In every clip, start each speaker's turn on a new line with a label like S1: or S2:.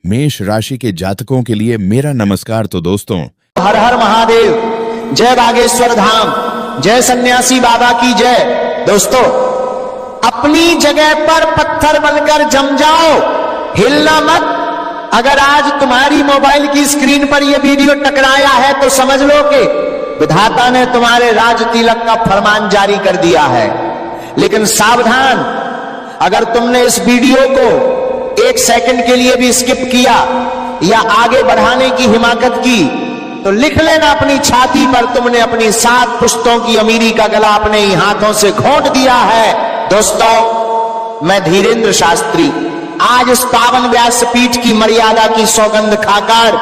S1: मेष राशि के जातकों के लिए मेरा नमस्कार। तो दोस्तों,
S2: हर हर महादेव, जय बागेश्वर धाम, जय सन्यासी बाबा की जय। दोस्तों, अपनी जगह पर पत्थर बनकर जम जाओ, हिलना मत। अगर आज तुम्हारी मोबाइल की स्क्रीन पर यह वीडियो टकराया है तो समझ लो कि विधाता ने तुम्हारे राज तिलक का फरमान जारी कर दिया है। लेकिन सावधान, अगर तुमने इस वीडियो को एक सेकंड के लिए भी स्किप किया या आगे बढ़ाने की हिमाकत की तो लिख लेना अपनी छाती पर, तुमने अपनी 7 पुश्तों की अमीरी का गला अपने ही हाथों से घोंट दिया है। दोस्तों, मैं धीरेन्द्र शास्त्री आज इस पावन व्यासपीठ की मर्यादा की सौगंध खाकर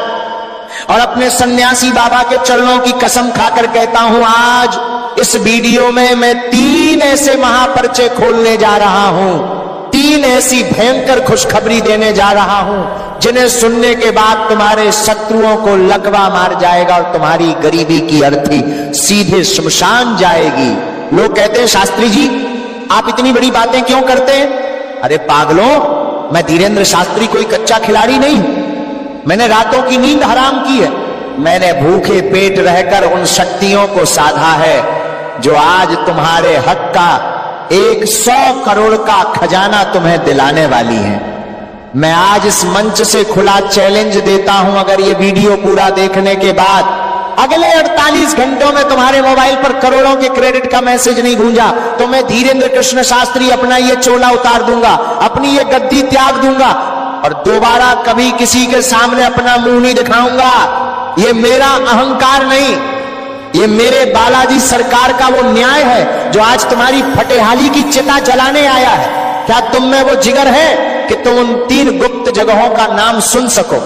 S2: और अपने सन्यासी बाबा के चरणों की कसम खाकर कहता हूं, आज इस वीडियो में मैं 3 ऐसे महापर्चे खोलने जा रहा हूं, 3 ऐसी भयंकर खुशखबरी देने जा रहा हूं जिन्हें सुनने के बाद तुम्हारे शत्रुओं को लकवा मार जाएगा और तुम्हारी गरीबी की अर्थी सीधे शमशान जाएगी। लोग कहते हैं, शास्त्री जी आप इतनी बड़ी बातें क्यों करते हैं? अरे पागलों, मैं धीरेन्द्र शास्त्री कोई कच्चा खिलाड़ी नहीं हूं। मैंने रातों की नींद हराम की है। मैंने भूखे पेट रहकर उन शक्तियों को साधा है जो आज तुम्हारे हक का 100 करोड़ का खजाना तुम्हें दिलाने वाली है। मैं आज इस मंच से खुला चैलेंज देता हूं, अगर ये वीडियो पूरा देखने के बाद अगले 48 घंटों में तुम्हारे मोबाइल पर करोड़ों के क्रेडिट का मैसेज नहीं गूंजा तो मैं धीरेन्द्र कृष्ण शास्त्री अपना ये चोला उतार दूंगा, अपनी ये गद्दी त्याग दूंगा और दोबारा कभी किसी के सामने अपना मुंह नहीं दिखाऊंगा। ये मेरा अहंकार नहीं, ये मेरे बालाजी सरकार का वो न्याय है जो आज तुम्हारी फटेहाली की चिता जलाने आया है। क्या तुम में वो जिगर है कि तुम उन 3 गुप्त जगहों का नाम सुन सको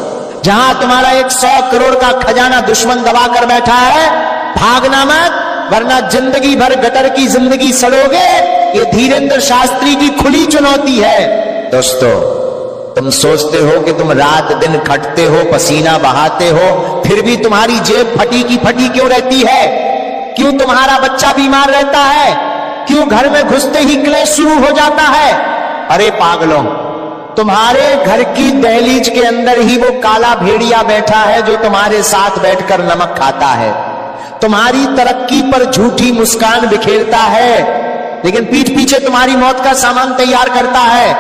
S2: जहां तुम्हारा 100 करोड़ का खजाना दुश्मन दबा कर बैठा है? भागना मत, वरना जिंदगी भर गटर की जिंदगी सड़ोगे। ये धीरेन्द्र शास्त्री की खुली चुनौती है। दोस्तों, तुम सोचते हो कि तुम रात दिन खटते हो, पसीना बहाते हो, फिर भी तुम्हारी जेब फटी की फटी क्यों रहती है? क्यों तुम्हारा बच्चा बीमार रहता है? क्यों घर में घुसते ही क्लेश शुरू हो जाता है? अरे पागलों, तुम्हारे घर की दहलीज के अंदर ही वो काला भेड़िया बैठा है जो तुम्हारे साथ बैठकर नमक खाता है, तुम्हारी तरक्की पर झूठी मुस्कान बिखेरता है, लेकिन पीठ पीछे तुम्हारी मौत का सामान तैयार करता है।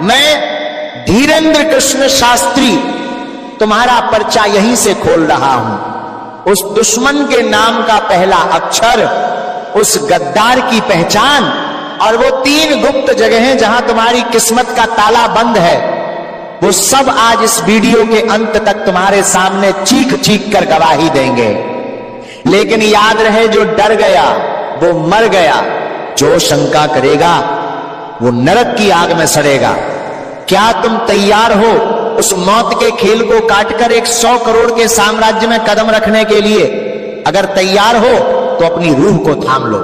S2: मैं धीरेन्द्र कृष्ण शास्त्री तुम्हारा पर्चा यहीं से खोल रहा हूं। उस दुश्मन के नाम का पहला अक्षर, उस गद्दार की पहचान और वो 3 गुप्त जगहें जहां तुम्हारी किस्मत का ताला बंद है, वो सब आज इस वीडियो के अंत तक तुम्हारे सामने चीख चीख कर गवाही देंगे। लेकिन याद रहे, जो डर गया वो मर गया, जो शंका करेगा वो नरक की आग में सड़ेगा। क्या तुम तैयार हो उस मौत के खेल को काटकर 100 करोड़ के साम्राज्य में कदम रखने के लिए? अगर तैयार हो तो अपनी रूह को थाम लो,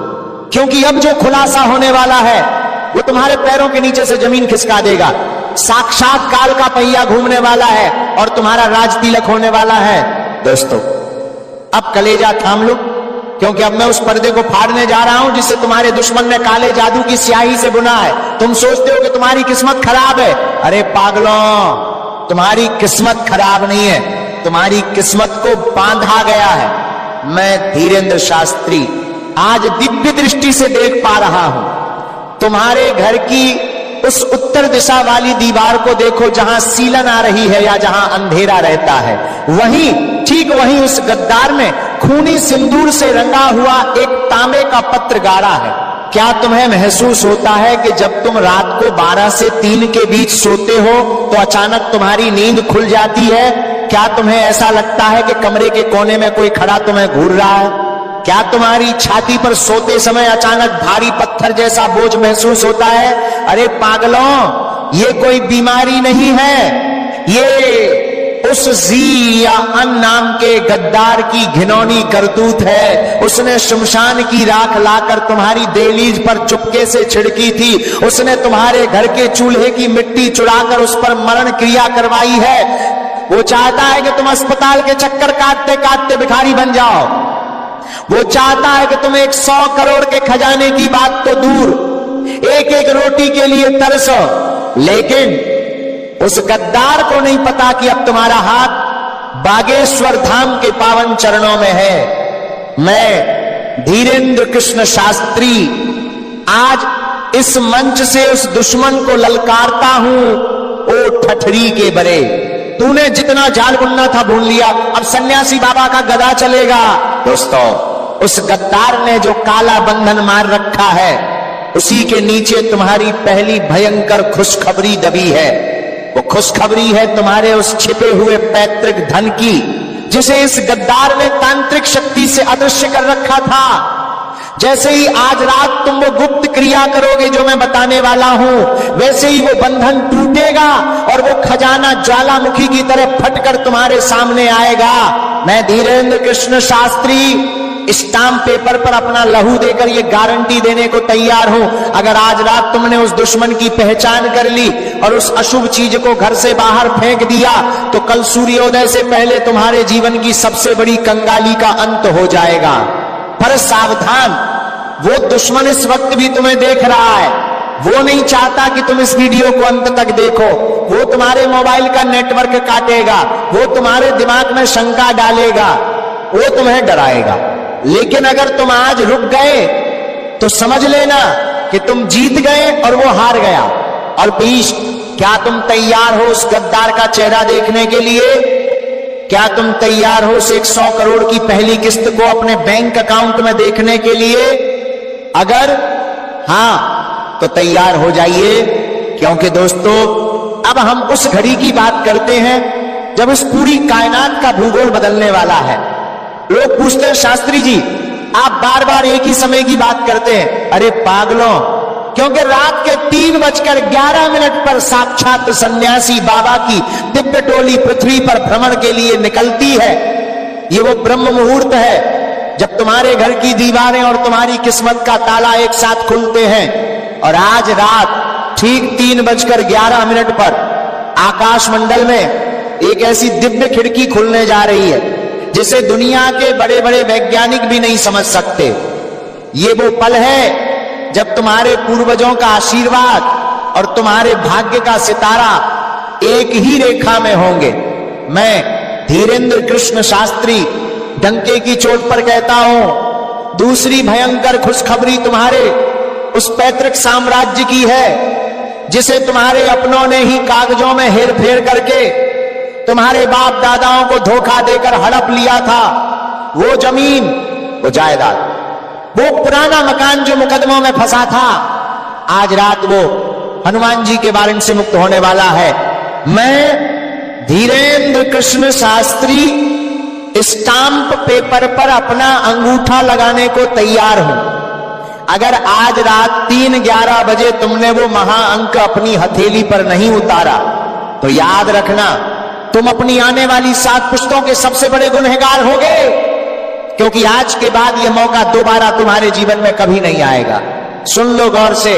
S2: क्योंकि अब जो खुलासा होने वाला है वो तुम्हारे पैरों के नीचे से जमीन खिसका देगा। साक्षात काल का पहिया घूमने वाला है और तुम्हारा राज तिलक होने वाला है। दोस्तों, अब कलेजा थाम लो, क्योंकि अब मैं उस पर्दे को फाड़ने जा रहा हूं जिसे तुम्हारे दुश्मन ने काले जादू की स्याही से बुना है। तुम सोचते हो कि तुम्हारी किस्मत खराब है। अरे पागलों, तुम्हारी किस्मत खराब नहीं है, तुम्हारी किस्मत को बांधा गया है। मैं धीरेन्द्र शास्त्री आज दिव्य दृष्टि से देख पा रहा हूं। तुम्हारे घर की उस उत्तर दिशा वाली दीवार को देखो जहां सीलन आ रही है या जहां अंधेरा रहता है, वहीं ठीक वहीं उस गद्दार ने खूनी सिंदूर से रंगा हुआ एक तांबे का पत्र गाड़ा है। क्या तुम्हें महसूस होता है कि जब तुम रात को 12 से 3 के बीच सोते हो तो अचानक तुम्हारी नींद खुल जाती है? क्या तुम्हें ऐसा लगता है कि कमरे के कोने में कोई खड़ा तुम्हें घूर रहा है? क्या तुम्हारी छाती पर सोते समय अचानक भारी पत्थर जैसा बोझ महसूस होता है? अरे पागलों, ये कोई बीमारी नहीं है, ये उस जी या अन नाम के गद्दार की घिनौनी करतूत है। उसने शमशान की राख लाकर तुम्हारी दहलीज पर चुपके से छिड़की थी। उसने तुम्हारे घर के चूल्हे की मिट्टी चुराकर उस पर मरण क्रिया करवाई है। वो चाहता है कि तुम अस्पताल के चक्कर काटते काटते भिखारी बन जाओ। वो चाहता है कि तुम 100 करोड़ के खजाने की बात तो दूर, एक एक रोटी के लिए तरसो। लेकिन उस गद्दार को नहीं पता कि अब तुम्हारा हाथ बागेश्वर धाम के पावन चरणों में है। मैं धीरेन्द्र कृष्ण शास्त्री आज इस मंच से उस दुश्मन को ललकारता हूं, ओ ठठरी के बरे, तूने जितना जाल बुनना था भून लिया, अब सन्यासी बाबा का गदा चलेगा। दोस्तों, उस गद्दार ने जो काला बंधन मार रखा है, उसी के नीचे तुम्हारी पहली भयंकर खुशखबरी दबी है। वो खुशखबरी है तुम्हारे उस छिपे हुए पैतृक धन की, जिसे इस गद्दार ने तांत्रिक शक्ति से अदृश्य कर रखा था। जैसे ही आज रात तुम वो गुप्त क्रिया करोगे जो मैं बताने वाला हूं, वैसे ही वो बंधन टूटेगा और वो खजाना ज्वालामुखी की तरह फटकर तुम्हारे सामने आएगा। मैं धीरेन्द्र कृष्ण शास्त्री स्टाम्प पेपर पर अपना लहू देकर ये गारंटी देने को तैयार हूं, अगर आज रात तुमने उस दुश्मन की पहचान कर ली और उस अशुभ चीज को घर से बाहर फेंक दिया, तो कल सूर्योदय से पहले तुम्हारे जीवन की सबसे बड़ी कंगाली का अंत हो जाएगा। पर सावधान, वो दुश्मन इस वक्त भी तुम्हें देख रहा है। वो नहीं चाहता कि तुम इस वीडियो को अंत तक देखो। वो तुम्हारे मोबाइल का नेटवर्क काटेगा, वो तुम्हारे दिमाग में शंका डालेगा, वो तुम्हें डराएगा। लेकिन अगर तुम आज रुक गए तो समझ लेना कि तुम जीत गए और वो हार गया। और बीच, क्या तुम तैयार हो उस गद्दार का चेहरा देखने के लिए? क्या तुम तैयार हो उस 100 करोड़ की पहली किस्त को अपने बैंक अकाउंट में देखने के लिए? अगर हां तो तैयार हो जाइए, क्योंकि दोस्तों अब हम उस घड़ी की बात करते हैं जब इस पूरी कायनात का भूगोल बदलने वाला है। लोग पूछते हैं, शास्त्री जी आप बार बार एक ही समय की बात करते हैं। अरे पागलों, क्योंकि रात के 3:11 पर साक्षात सन्यासी बाबा की दिव्य टोली पृथ्वी पर भ्रमण के लिए निकलती है। ये वो ब्रह्म मुहूर्त है जब तुम्हारे घर की दीवारें और तुम्हारी किस्मत का ताला एक साथ खुलते हैं। और आज रात ठीक 3:11 पर आकाश मंडल में एक ऐसी दिव्य खिड़की खुलने जा रही है जिसे दुनिया के बड़े बड़े वैज्ञानिक भी नहीं समझ सकते। ये वो पल है जब तुम्हारे पूर्वजों का आशीर्वाद और तुम्हारे भाग्य का सितारा एक ही रेखा में होंगे। मैं धीरेन्द्र कृष्ण शास्त्री डंके की चोट पर कहता हूं, दूसरी भयंकर खुशखबरी तुम्हारे उस पैतृक साम्राज्य की है जिसे तुम्हारे अपनों ने ही कागजों में हेर फेर करके तुम्हारे बाप दादाओं को धोखा देकर हड़प लिया था। वो जमीन, वो जायदाद, वो पुराना मकान जो मुकदमों में फंसा था, आज रात वो हनुमान जी के वारंट से मुक्त होने वाला है। मैं धीरेन्द्र कृष्ण शास्त्री स्टाम्प पेपर पर अपना अंगूठा लगाने को तैयार हूं। अगर आज रात 3:11 बजे तुमने वो महाअंक अपनी हथेली पर नहीं उतारा तो याद रखना तुम अपनी आने वाली 7 पुश्तों के सबसे बड़े गुनहगार होगे, क्योंकि आज के बाद यह मौका दोबारा तुम्हारे जीवन में कभी नहीं आएगा। सुन लो गौर से,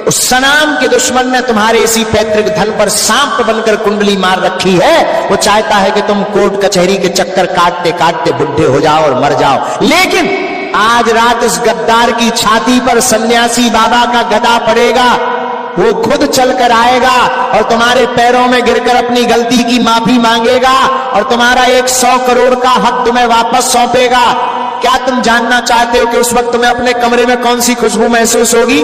S2: उस सनाम के दुश्मन ने तुम्हारे इसी पैतृक धन पर सांप बनकर कुंडली मार रखी है। वो चाहता है कि तुम कोर्ट कचहरी के चक्कर काटते काटते बुढ़े हो जाओ और मर जाओ। लेकिन आज रात इस गद्दार की छाती पर सन्यासी बाबा का गदा पड़ेगा। वो खुद चलकर आएगा और तुम्हारे पैरों में गिरकर अपनी गलती की माफी मांगेगा और तुम्हारा 100 करोड़ का हक तुम्हें वापस सौंपेगा। क्या तुम जानना चाहते हो कि उस वक्त तुम्हें अपने कमरे में कौन सी खुशबू महसूस होगी?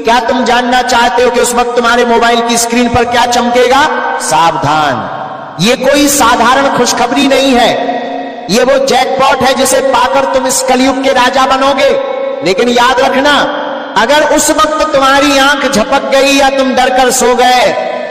S2: क्या तुम जानना चाहते हो कि उस वक्त तुम्हारे मोबाइल की स्क्रीन पर क्या चमकेगा? सावधान, ये कोई साधारण खुशखबरी नहीं है, ये वो जैकपॉट है जिसे पाकर तुम इस कलयुग के राजा बनोगे। लेकिन याद रखना, अगर उस वक्त तुम्हारी आंख झपक गई या तुम डरकर सो गए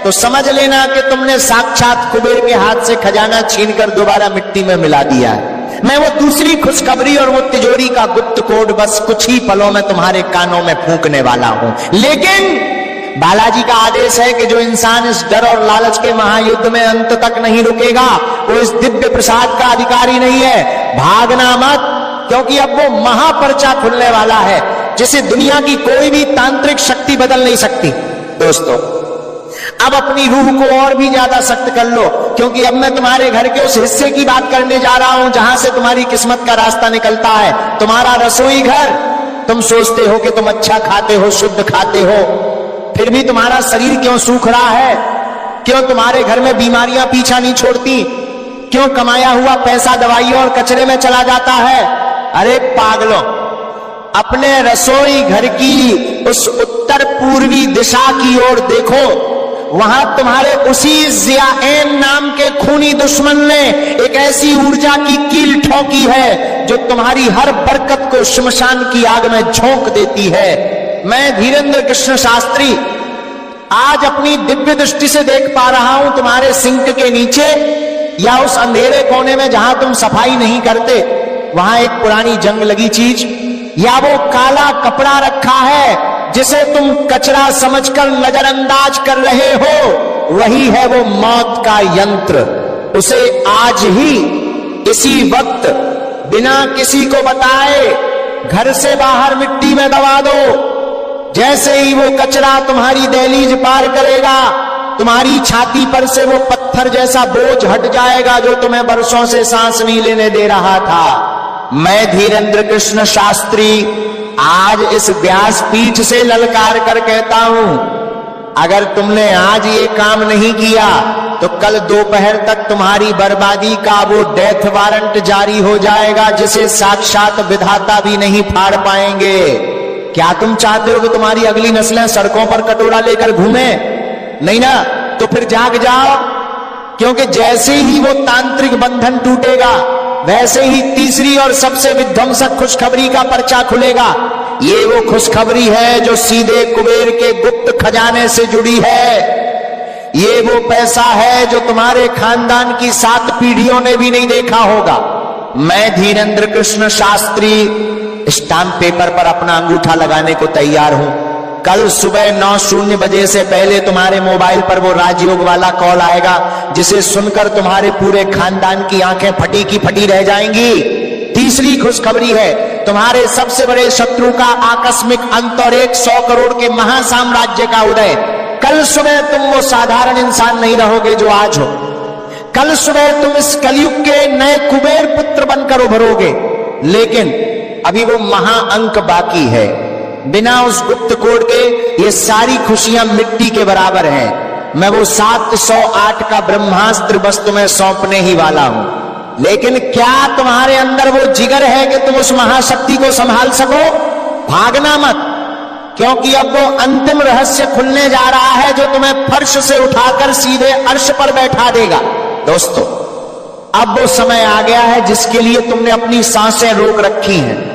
S2: तो समझ लेना कि तुमने साक्षात कुबेर के हाथ से खजाना छीनकर दोबारा मिट्टी में मिला दिया है। मैं वो दूसरी खुशखबरी और वो तिजोरी का गुप्त कोड बस कुछ ही पलों में तुम्हारे कानों में फूंकने वाला हूं। लेकिन बालाजी का आदेश है कि जो इंसान इस डर और लालच के महायुद्ध में अंत तक नहीं रुकेगा वो इस दिव्य प्रसाद का अधिकारी नहीं है। भागना मत, क्योंकि अब वो महापर्चा खुलने वाला है जिसे दुनिया की कोई भी तांत्रिक शक्ति बदल नहीं सकती। दोस्तों, अब अपनी रूह को और भी ज्यादा सख्त कर लो, क्योंकि अब मैं तुम्हारे घर के उस हिस्से की बात करने जा रहा हूं जहां से तुम्हारी किस्मत का रास्ता निकलता है। तुम्हारा रसोई घर। तुम सोचते हो कि तुम अच्छा खाते हो, शुद्ध खाते हो, फिर भी तुम्हारा शरीर क्यों सूख रहा है? क्यों तुम्हारे घर में बीमारियां पीछा नहीं छोड़ती? क्यों कमाया हुआ पैसा दवाइयों और कचरे में चला जाता है? अरे पागलों, अपने रसोई घर की उस उत्तर पूर्वी दिशा की ओर देखो, वहां तुम्हारे उसी जिया-एन नाम के खूनी दुश्मन ने एक ऐसी ऊर्जा की कील ठोकी है जो तुम्हारी हर बरकत को श्मशान की आग में झोंक देती है। मैं धीरेन्द्र कृष्ण शास्त्री आज अपनी दिव्य दृष्टि से देख पा रहा हूं तुम्हारे सिंक के नीचे या उस अंधेरे कोने में जहां तुम सफाई नहीं करते, वहां एक पुरानी जंग लगी चीज या वो काला कपड़ा रखा है जिसे तुम कचरा समझकर नजरअंदाज कर रहे हो। वही है वो मौत का यंत्र। उसे आज ही इसी वक्त बिना किसी को बताए घर से बाहर मिट्टी में दबा दो। जैसे ही वो कचरा तुम्हारी दहलीज पार करेगा, तुम्हारी छाती पर से वो पत्थर जैसा बोझ हट जाएगा जो तुम्हें बरसों से सांस नहीं लेने दे रहा था। मैं धीरेन्द्र कृष्ण शास्त्री आज इस व्यासपीठ से ललकार कर कहता हूं, अगर तुमने आज ये काम नहीं किया तो कल दोपहर तक तुम्हारी बर्बादी का वो डेथ वारंट जारी हो जाएगा जिसे साक्षात विधाता भी नहीं फाड़ पाएंगे। क्या तुम चाहते हो कि तुम्हारी अगली नस्लें सड़कों पर कटोरा लेकर घूमे? नहीं ना, तो फिर जाग जाओ, क्योंकि जैसे ही वो तांत्रिक बंधन टूटेगा वैसे ही तीसरी और सबसे विध्वंसक खुशखबरी का पर्चा खुलेगा। ये वो खुशखबरी है जो सीधे कुबेर के गुप्त खजाने से जुड़ी है। ये वो पैसा है जो तुम्हारे खानदान की 7 पीढ़ियों ने भी नहीं देखा होगा। मैं धीरेन्द्र कृष्ण शास्त्री स्टाम्प पेपर पर अपना अंगूठा लगाने को तैयार हूं। कल सुबह 9:00 बजे से पहले तुम्हारे मोबाइल पर वो राजयोग वाला कॉल आएगा जिसे सुनकर तुम्हारे पूरे खानदान की आंखें फटी की फटी रह जाएंगी। तीसरी खुशखबरी है तुम्हारे सबसे बड़े शत्रु का आकस्मिक अंत और 100 करोड़ के महासाम्राज्य का उदय। कल सुबह तुम वो साधारण इंसान नहीं रहोगे जो आज हो। कल सुबह तुम इस कलयुग के नए कुबेर पुत्र बनकर उभरोगे। लेकिन अभी वो महाअंक बाकी है। बिना उस गुप्त कोड के ये सारी खुशियां मिट्टी के बराबर हैं। मैं वो 708 का ब्रह्मास्त्र बस तुम्हें सौंपने ही वाला हूं। लेकिन क्या तुम्हारे अंदर वो जिगर है कि तुम उस महाशक्ति को संभाल सको? भागना मत, क्योंकि अब वो अंतिम रहस्य खुलने जा रहा है जो तुम्हें फर्श से उठाकर सीधे अर्श पर बैठा देगा। दोस्तों, अब वो समय आ गया है जिसके लिए तुमने अपनी सांसें रोक रखी हैं।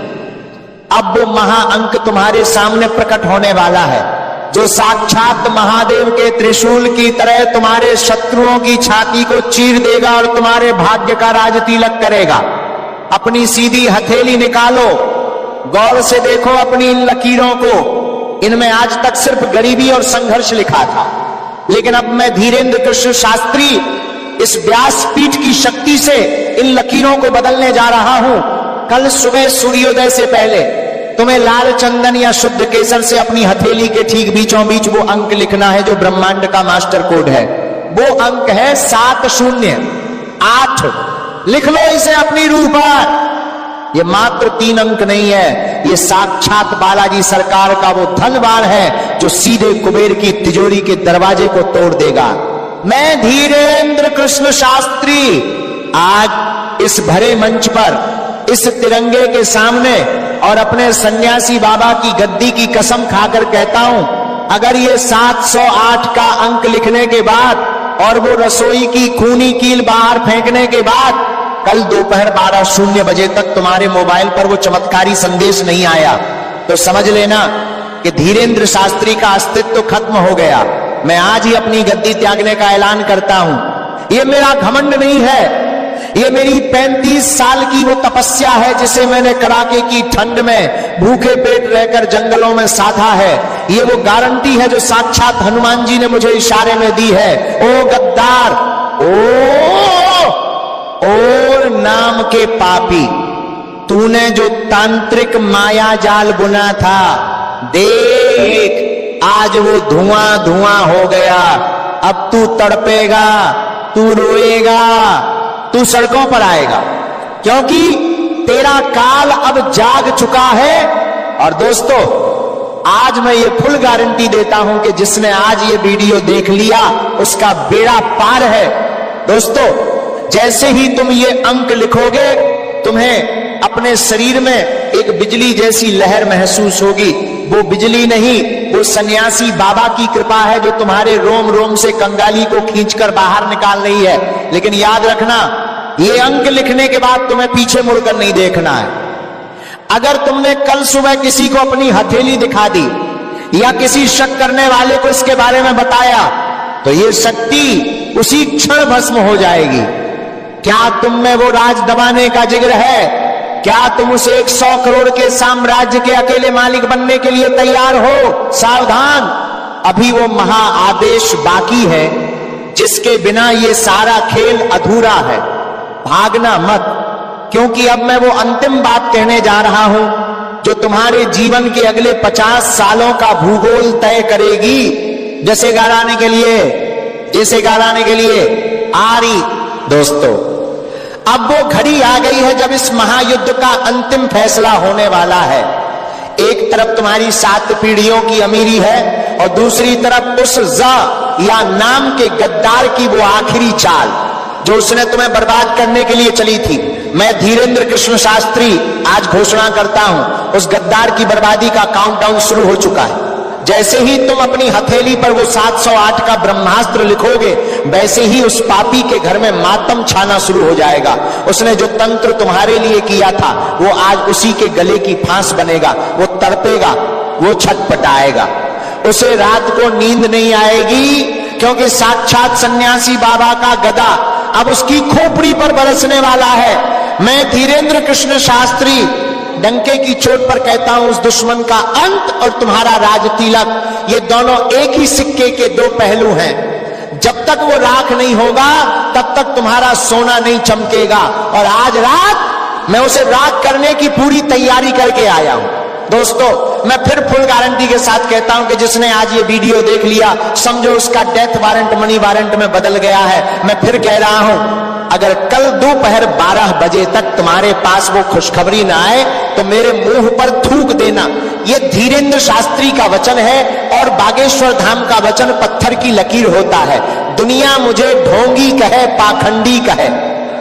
S2: अब वो महाअंक तुम्हारे सामने प्रकट होने वाला है जो साक्षात महादेव के त्रिशूल की तरह तुम्हारे शत्रुओं की छाती को चीर देगा और तुम्हारे भाग्य का राज तिलक करेगा। अपनी सीधी हथेली निकालो, गौर से देखो अपनी इन लकीरों को। इनमें आज तक सिर्फ गरीबी और संघर्ष लिखा था, लेकिन अब मैं धीरेन्द्र कृष्ण शास्त्री इस व्यासपीठ की शक्ति से इन लकीरों को बदलने जा रहा हूं। कल सुबह सूर्योदय से पहले तुम्हें लाल चंदन या शुद्ध केसर से अपनी हथेली के ठीक बीचों बीच वो अंक लिखना है जो ब्रह्मांड का मास्टर कोड है। वो अंक है 708। लिख लो इसे अपनी रूह पर। ये मात्र 3 अंक नहीं है, ये साक्षात बालाजी सरकार का वो धनवान है जो सीधे कुबेर की तिजोरी के दरवाजे को तोड़ देगा। मैं धीरेन्द्र कृष्ण शास्त्री आज इस भरे मंच पर इस तिरंगे के सामने और अपने सन्यासी बाबा की गद्दी की कसम खाकर कहता हूं, अगर ये 708 का अंक लिखने के बाद और वो रसोई की खूनी कील बाहर फेंकने के बाद कल दोपहर 12:00 बजे तक तुम्हारे मोबाइल पर वो चमत्कारी संदेश नहीं आया तो समझ लेना कि धीरेन्द्र शास्त्री का अस्तित्व खत्म हो गया। मैं आज ही अपनी गद्दी त्यागने का ऐलान करता हूं। ये मेरा घमंड नहीं है, ये मेरी 35 साल की वो तपस्या है जिसे मैंने कड़ाके की ठंड में भूखे पेट रहकर जंगलों में साधा है। ये वो गारंटी है जो साक्षात हनुमान जी ने मुझे इशारे में दी है। ओ गद्दार, और नाम के पापी, तूने जो तांत्रिक माया जाल बुना था, देख आज वो धुआं धुआं हो गया। अब तू तड़पेगा, तू रोएगा, तू सड़कों पर आएगा, क्योंकि तेरा काल अब जाग चुका है। और दोस्तों, आज मैं ये फुल गारंटी देता हूं कि जिसने आज ये वीडियो देख लिया उसका बेड़ा पार है। दोस्तों, जैसे ही तुम ये अंक लिखोगे, तुम्हें अपने शरीर में एक बिजली जैसी लहर महसूस होगी। वो बिजली नहीं, वो सन्यासी बाबा की कृपा है जो तुम्हारे रोम रोम से कंगाली को खींचकर बाहर निकाल रही है। लेकिन याद रखना, ये अंक लिखने के बाद तुम्हें पीछे मुड़कर नहीं देखना है। अगर तुमने कल सुबह किसी को अपनी हथेली दिखा दी या किसी शक करने वाले को इसके बारे में बताया, तो ये शक्ति उसी क्षण भस्म हो जाएगी। क्या तुम में वो राज दबाने का जिगर है? क्या तुम उस 100 करोड़ के साम्राज्य के अकेले मालिक बनने के लिए तैयार हो? सावधान, अभी वो महा आदेश बाकी है जिसके बिना ये सारा खेल अधूरा है। भागना मत, क्योंकि अब मैं वो अंतिम बात कहने जा रहा हूं जो तुम्हारे जीवन के अगले 50 सालों का भूगोल तय करेगी। जैसे गाने के लिए आ रही। दोस्तों, अब वो घड़ी आ गई है जब इस महायुद्ध का अंतिम फैसला होने वाला है। एक तरफ तुम्हारी 7 पीढ़ियों की अमीरी है और दूसरी तरफ उस या नाम के गद्दार की वो आखिरी चाल जो उसने तुम्हें बर्बाद करने के लिए चली थी। मैं धीरेन्द्र कृष्ण शास्त्री आज घोषणा करता हूं, उस गद्दार की बर्बादी का काउंटडाउन शुरू हो चुका है। जैसे ही तुम अपनी हथेली पर वो 708 का ब्रह्मास्त्र लिखोगे, वैसे ही उस पापी के घर में मातम छाना शुरू हो जाएगा। उसने जो तंत्र तुम्हारे लिए किया था, वो आज उसी के गले की फांस बनेगा। वो तड़पेगा, वो छटपटाएगा, उसे रात को नींद नहीं आएगी, क्योंकि साक्षात सन्यासी बाबा का गदा अब उसकी खोपड़ी पर बरसने वाला है। मैं धीरेन्द्र कृष्ण शास्त्री डंके की चोट पर कहता हूं, उस दुश्मन का अंत और तुम्हारा राज तिलक, ये दोनों एक ही सिक्के के 2 पहलू हैं। जब तक वो राख नहीं होगा, तब तक तुम्हारा सोना नहीं चमकेगा। और आज रात मैं उसे राख करने की पूरी तैयारी करके आया हूं। दोस्तों, मैं फिर फुल गारंटी के साथ कहता हूं कि जिसने आज ये वीडियो देख लिया, समझो उसका डेथ वारंट मनी वारंट में बदल गया है। मैं फिर कह रहा हूं, अगर कल दोपहर 12 बजे तक तुम्हारे पास वो खुशखबरी ना आए, तो मेरे मुंह पर थूक देना। ये धीरेन्द्र शास्त्री का वचन है और बागेश्वर धाम का वचन पत्थर की लकीर होता है। दुनिया मुझे ढोंगी कहे, पाखंडी कहे,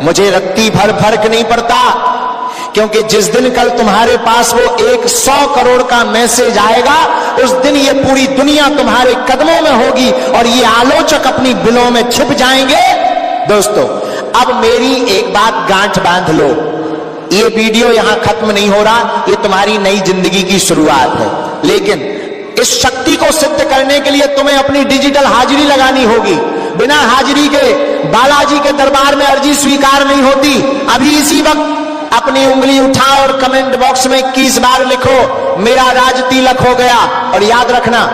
S2: मुझे रत्ती भर फर्क नहीं पड़ता, क्योंकि जिस दिन कल तुम्हारे पास वो 100 करोड़ का मैसेज आएगा, उस दिन ये पूरी दुनिया तुम्हारे कदमों में होगी और ये आलोचक अपनी बिलों में छिप जाएंगे। दोस्तों, अब मेरी एक बात गांठ बांध लो, ये वीडियो यहां खत्म नहीं हो रहा, ये तुम्हारी नई जिंदगी की शुरुआत है। लेकिन इस शक्ति को सिद्ध करने के लिए तुम्हें अपनी डिजिटल हाजिरी लगानी होगी। बिना हाजिरी के बालाजी के दरबार में अर्जी स्वीकार नहीं होती। अभी इसी वक्त अपनी उंगली उठाओ और कमेंट बॉक्स में 21 बार लिखो, मेरा राज तिलक हो गया। और याद रखना,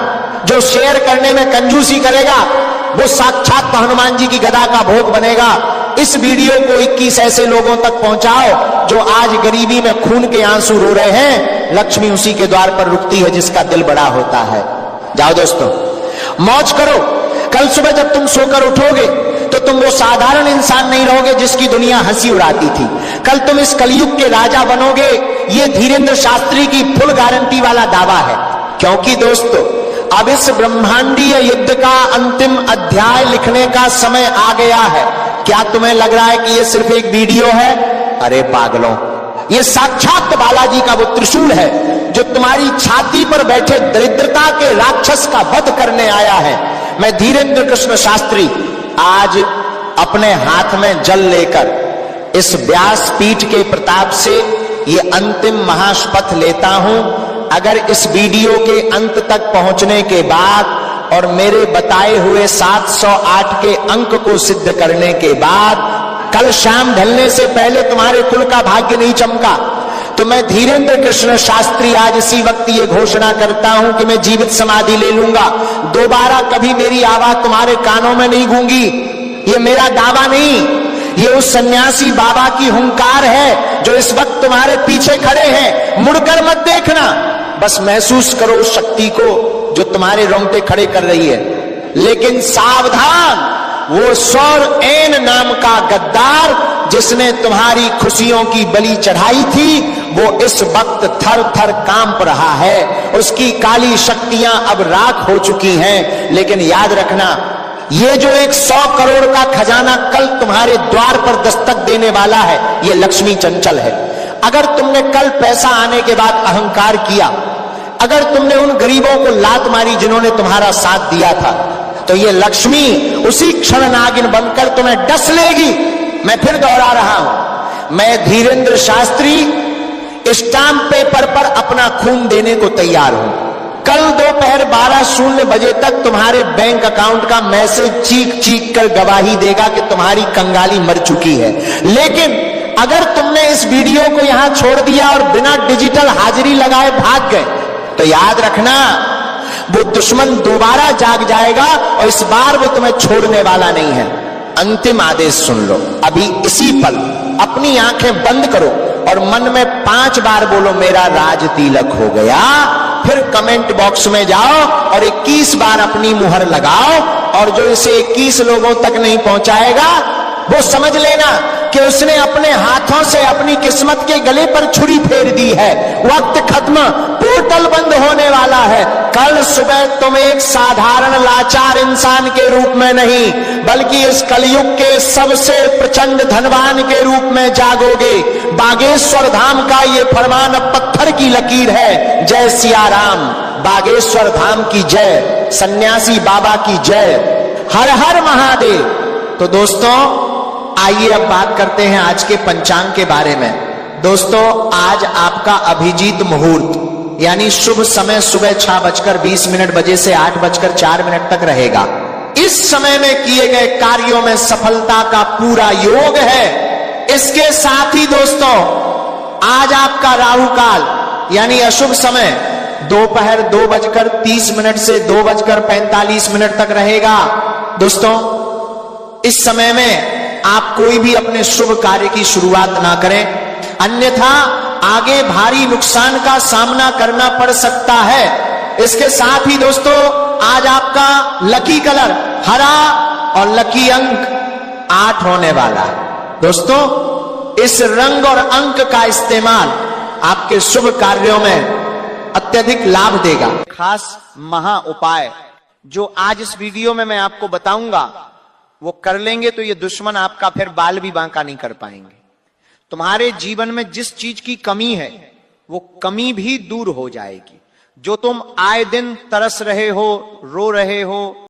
S2: जो शेयर करने में कंजूसी करेगा, वो साक्षात हनुमान जी की गदा का भोग बनेगा। इस वीडियो को 21 ऐसे लोगों तक पहुंचाओ जो आज गरीबी में खून के आंसू रो रहे हैं। लक्ष्मी उसी के द्वार पर रुकती है जिसका दिल बड़ा होता है। जाओ दोस्तों, मौज करो। कल सुबह जब तुम सोकर उठोगे तो तुम वो साधारण इंसान नहीं रहोगे जिसकी दुनिया हंसी उड़ाती थी। कल तुम इस कलयुग के राजा बनोगे। ये धीरेन्द्र शास्त्री की फुल गारंटी वाला दावा है, क्योंकि दोस्तों, अब इस ब्रह्मांडीय युद्ध का अंतिम अध्याय लिखने का समय आ गया है। क्या तुम्हें लग रहा है कि ये सिर्फ एक वीडियो है? अरे पागलों, ये साक्षात बालाजी का वो त्रिशूल है जो तुम्हारी छाती पर बैठे दरिद्रता के राक्षस का वध करने आया है। मैं धीरेन्द्र कृष्ण शास्त्री आज अपने हाथ में जल लेकर इस व्यासपीठ के प्रताप से ये अंतिम महाशपथ लेता हूं, अगर इस वीडियो के अंत तक पहुंचने के बाद और मेरे बताए हुए 708 के अंक को सिद्ध करने के बाद कल शाम ढलने से पहले तुम्हारे कुल का भाग्य नहीं चमका, तो मैं धीरेन्द्र कृष्ण शास्त्री आज इसी वक्त ये घोषणा करता हूं कि मैं जीवित समाधि ले लूंगा। दोबारा कभी मेरी आवाज तुम्हारे कानों में नहीं गूंगी। ये मेरा दावा नहीं, ये उस सन्यासी बाबा की हुंकार है जो इस वक्त तुम्हारे पीछे खड़े हैं। मुड़कर मत देखना, बस महसूस करो उस शक्ति को जो तुम्हारे रोंगटे खड़े कर रही है। लेकिन सावधान, वो सौर एन नाम का गद्दार जिसने तुम्हारी खुशियों की बलि चढ़ाई थी वो इस वक्त थर थर कांप रहा है। उसकी काली शक्तियां अब राख हो चुकी हैं। लेकिन याद रखना, ये जो एक 100 करोड़ का खजाना कल तुम्हारे द्वार पर दस्तक देने वाला है, ये लक्ष्मी चंचल है। अगर तुमने कल पैसा आने के बाद अहंकार किया, अगर तुमने उन गरीबों को लात मारी जिन्होंने तुम्हारा साथ दिया था, तो ये लक्ष्मी उसी क्षण नागिन बनकर तुम्हें डस लेगी। मैं फिर दोहरा रहा हूं, मैं धीरेन्द्र शास्त्री स्टाम्प पेपर पर अपना खून देने को तैयार हूं। कल दोपहर 12:00 बजे तक तुम्हारे बैंक अकाउंट का मैसेज चीख चीख कर गवाही देगा कि तुम्हारी कंगाली मर चुकी है। लेकिन अगर तुमने इस वीडियो को यहां छोड़ दिया और बिना डिजिटल हाजिरी लगाए भाग गए, तो याद रखना वो दुश्मन दोबारा जाग जाएगा और इस बार वो तुम्हें छोड़ने वाला नहीं है। अंतिम आदेश सुन लो, अभी इसी पल अपनी आंखें बंद करो और मन में 5 बार बोलो मेरा राज तिलक हो गया। फिर कमेंट बॉक्स में जाओ और 21 बार अपनी मुहर लगाओ, और जो इसे 21 लोगों तक नहीं पहुंचाएगा वो समझ लेना कि उसने अपने हाथों से अपनी किस्मत के गले पर छुरी फेर दी है। वक्त खत्म, पोर्टल बंद होने वाला है। कल सुबह तुम एक साधारण लाचार इंसान के रूप में नहीं, बल्कि इस कलयुग के सबसे प्रचंड धनवान के रूप में जागोगे। बागेश्वर धाम का ये फरमान अब पत्थर की लकीर है। जय सिया राम, बागेश्वर धाम की जय, सन्यासी बाबा की जय, हर हर महादेव। तो दोस्तों आइए अब बात करते हैं आज के पंचांग के बारे में। दोस्तों आज आपका अभिजीत मुहूर्त यानी शुभ समय सुबह 6:20 बजे से 8:04 तक रहेगा। इस समय में किए गए कार्यों में सफलता का पूरा योग है। इसके साथ ही दोस्तों आज आपका राहु काल यानी अशुभ समय दोपहर 2:30 से 2:45 तक रहेगा। दोस्तों इस समय में आप कोई भी अपने शुभ कार्य की शुरुआत ना करें, अन्यथा आगे भारी नुकसान का सामना करना पड़ सकता है। इसके साथ ही दोस्तों आज आपका लकी कलर हरा और लकी अंक 8 होने वाला है। दोस्तों इस रंग और अंक का इस्तेमाल आपके शुभ कार्यों में अत्यधिक लाभ देगा। खास महा उपाय जो आज इस वीडियो में मैं आपको बताऊंगा वो कर लेंगे तो ये दुश्मन आपका फिर बाल भी बांका नहीं कर पाएंगे। तुम्हारे जीवन में जिस चीज की कमी है वो कमी भी दूर हो जाएगी। जो तुम आए दिन तरस रहे हो, रो रहे हो,